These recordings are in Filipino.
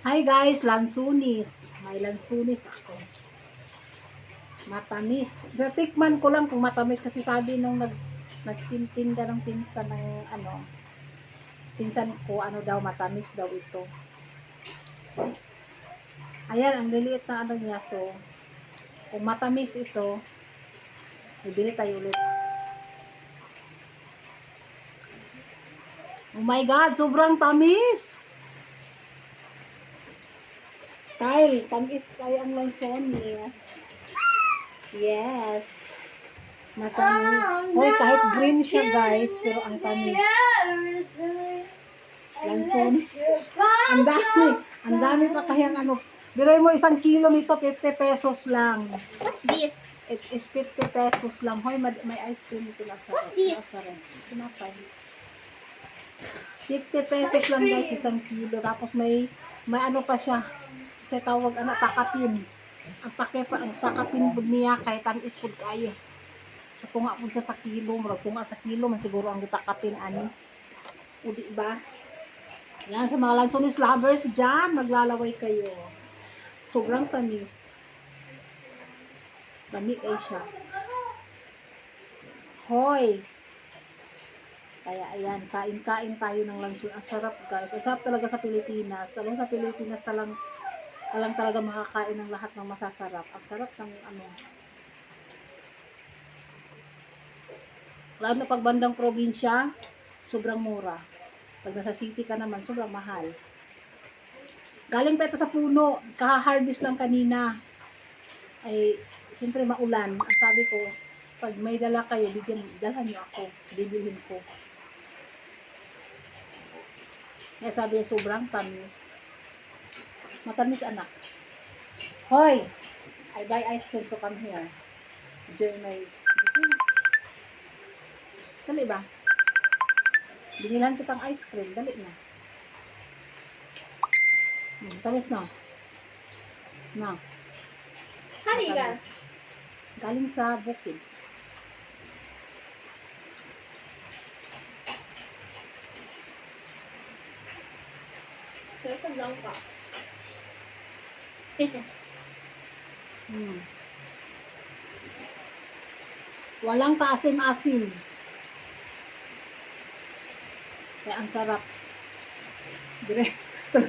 Hi guys, lansunis. May lansunis ako. Matamis. Natikman ko lang kung matamis kasi sabi nung nagtinda ng pinsan ng pinsan ko daw matamis daw ito. Ayan, ang liliit na niya. So, kung matamis ito, bibili tayo ulit. Oh my God, sobrang tamis! Kyle, tamis kayo ang lansones. Yes. Matamis. Hoy, kahit green siya guys, pero ang tamis. Lansones. Ang dami. Ang dami pa kayang Biroy mo 1 kilo nito, 50 pesos lang. What's this? It is 50 pesos lang. Hoy, may ice cream ito lang. What's this? 50 pesos lang guys, 1 kilo. Tapos may pa siya. Kasi tawag pakapin. Ang pakapin pud niya kay tamis pud kayo. So tunga pud sa kilo, murag tunga sa kilo man siguro ang gipakapin ani. O di ba? Yan sa mga lansones lovers diyan, maglalaway kayo. Sobrang tamis. Dami ay siya. Hoy. Kaya ayan, kain-kain tayo ng lansones. Ang sarap guys. Ang sarap talaga sa Pilipinas. Alam sa Pilipinas talang talaga makakain ng lahat ng masasarap. Ang sarap ng lalo na pagbandang probinsya, sobrang mura. Pag nasa city ka naman, sobrang mahal. Galing pa ito sa puno. Kaha-harvest lang kanina. Ay, siyempre maulan. Ang sabi ko, pag may dala kayo, dalhan niyo ako. Bibilhin ko. Kaya sabi niya, sobrang tamis. Matamis anak. Hoy! I buy ice cream, so come here. Enjoy my... Dali ba? Binilan kitang ice cream. Dali na. Tamis na. Na. Haligas. Galing sa bukid. Nasa blanca. Walang kaasim-asim. Kaya ang sarap.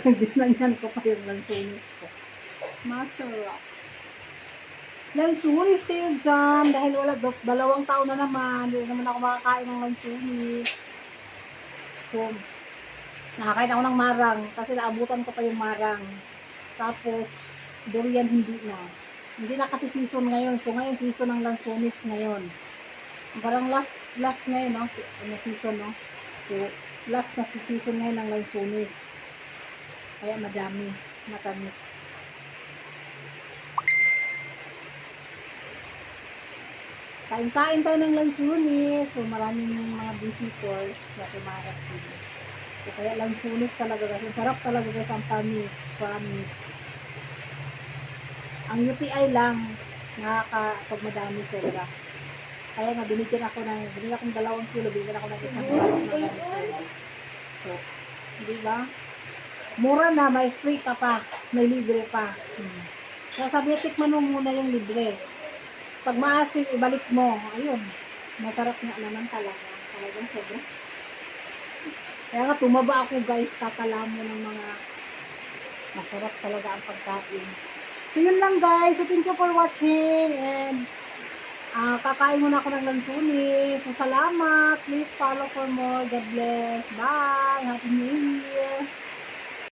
Dinanyan ko pa yung lansunis ko. Masarap. Lansunis kayo dyan. Dahil wala, 2 taon na naman. Hindi naman ako makakain ng lansunis. So, nakakain ako ng marang. Kasi naabutan ko pa yung marang. Tapos, durian hindi na. Hindi na kasi season ngayon. So, ngayon season ng lansunis ngayon. Parang last ngayon, no? Season, no? So, last na si season ngayon ng lansunis. Kaya madami, matamis. Kain-kain tayo ng lansunis. So, maraming mga visitors na tumarating. So, kaya lansunis talaga guys. Ang sarap talaga guys, ang tamis. Promise. Ang UTI lang, pag madami sobra. Kaya nga, binigyan akong 2 kilo, binigyan ako ng 1 balot na ganito. So, di ba? Mura na, may free ka pa, may libre pa. So, sabi niya, tikman mo muna yung libre. Pag maasim, ibalik mo. Ayun, masarap nga naman talaga. Talagang sobra. Kaya nga, tumaba ako guys, kakalamo ng mga masarap talaga ang pagkain. So, yun lang guys. So, thank you for watching and kakain muna ako ng lansunis. So, salamat. Please follow for more. God bless. Bye. Happy New Year.